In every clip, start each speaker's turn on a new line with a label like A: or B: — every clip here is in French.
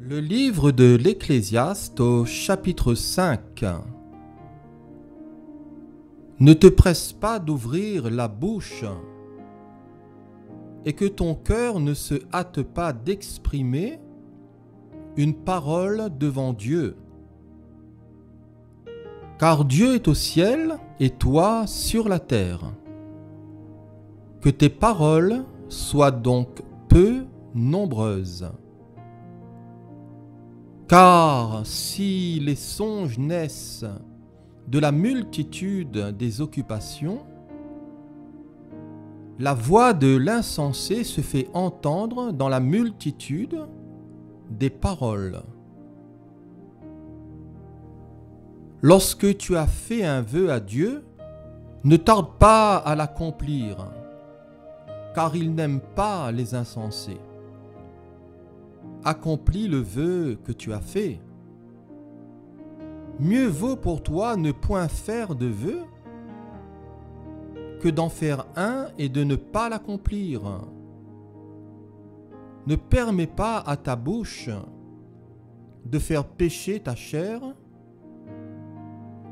A: Le livre de l'Ecclésiaste au chapitre 5. Ne te presse pas d'ouvrir la bouche et que ton cœur ne se hâte pas d'exprimer une parole devant Dieu. Car Dieu est au ciel et toi sur la terre. Que tes paroles soient donc peu nombreuses. Car si les songes naissent de la multitude des occupations, la voix de l'insensé se fait entendre dans la multitude des paroles. Lorsque tu as fait un vœu à Dieu, ne tarde pas à l'accomplir, car il n'aime pas les insensés. Accomplis le vœu que tu as fait. Mieux vaut pour toi ne point faire de vœu que d'en faire un et de ne pas l'accomplir. Ne permets pas à ta bouche de faire pécher ta chair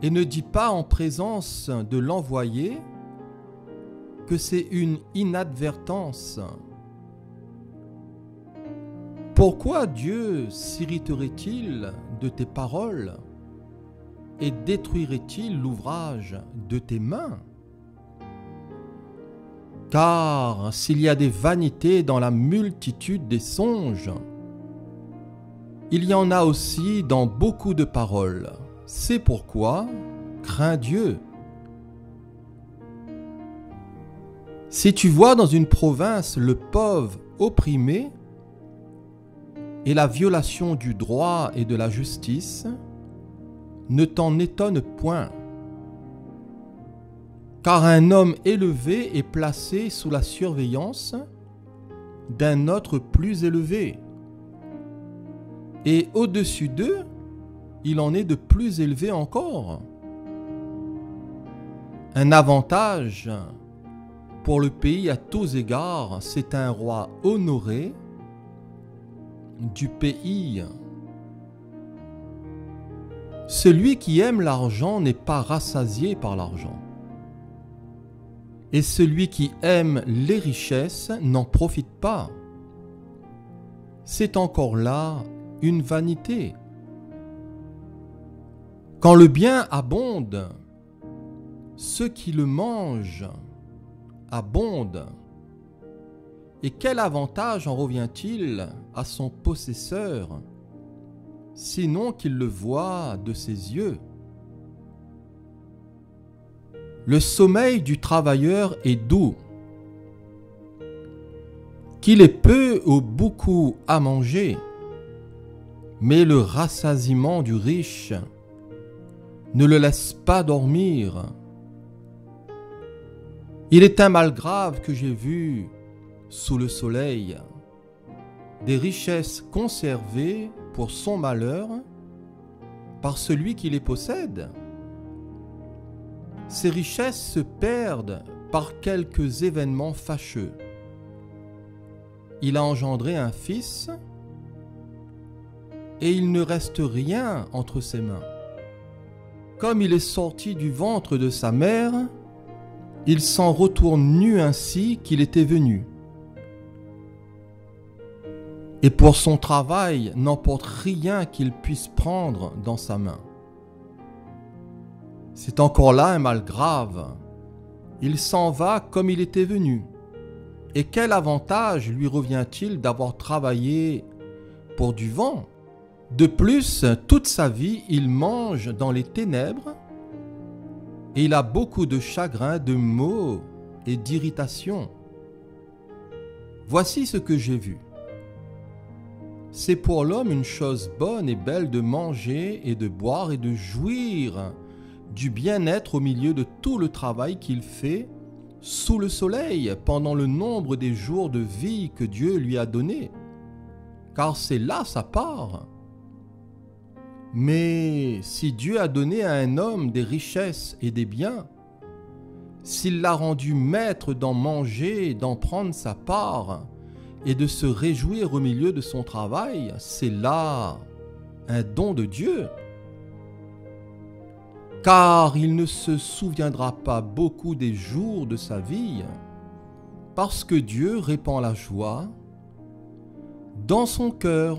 A: et ne dis pas en présence de l'envoyé que c'est une inadvertance. Pourquoi Dieu s'irriterait-il de tes paroles et détruirait-il l'ouvrage de tes mains? Car s'il y a des vanités dans la multitude des songes, il y en a aussi dans beaucoup de paroles. C'est pourquoi crains Dieu. Si tu vois dans une province le pauvre opprimé, et la violation du droit et de la justice, ne t'en étonne point. Car un homme élevé est placé sous la surveillance d'un autre plus élevé. Et au-dessus d'eux, il en est de plus élevé encore. Un avantage pour le pays à tous égards, c'est un roi honoré du pays. Celui qui aime l'argent n'est pas rassasié par l'argent. Et celui qui aime les richesses n'en profite pas. C'est encore là une vanité. Quand le bien abonde, ceux qui le mangent abondent. Et quel avantage en revient-il à son possesseur, sinon qu'il le voie de ses yeux? Le sommeil du travailleur est doux, qu'il ait peu ou beaucoup à manger, mais le rassasiement du riche ne le laisse pas dormir. Il est un mal grave que j'ai vu sous le soleil, des richesses conservées pour son malheur par celui qui les possède. Ces richesses se perdent par quelques événements fâcheux. Il a engendré un fils et il ne reste rien entre ses mains. Comme il est sorti du ventre de sa mère, il s'en retourne nu ainsi qu'il était venu. Et pour son travail n'emporte rien qu'il puisse prendre dans sa main. C'est encore là un mal grave. Il s'en va comme il était venu. Et quel avantage lui revient-il d'avoir travaillé pour du vent? De plus, toute sa vie, il mange dans les ténèbres et il a beaucoup de chagrin, de maux et d'irritation. Voici ce que j'ai vu. C'est pour l'homme une chose bonne et belle de manger et de boire et de jouir du bien-être au milieu de tout le travail qu'il fait sous le soleil pendant le nombre des jours de vie que Dieu lui a donné, car c'est là sa part. Mais si Dieu a donné à un homme des richesses et des biens, s'il l'a rendu maître d'en manger et d'en prendre sa part, et de se réjouir au milieu de son travail, c'est là un don de Dieu. Car il ne se souviendra pas beaucoup des jours de sa vie, parce que Dieu répand la joie dans son cœur.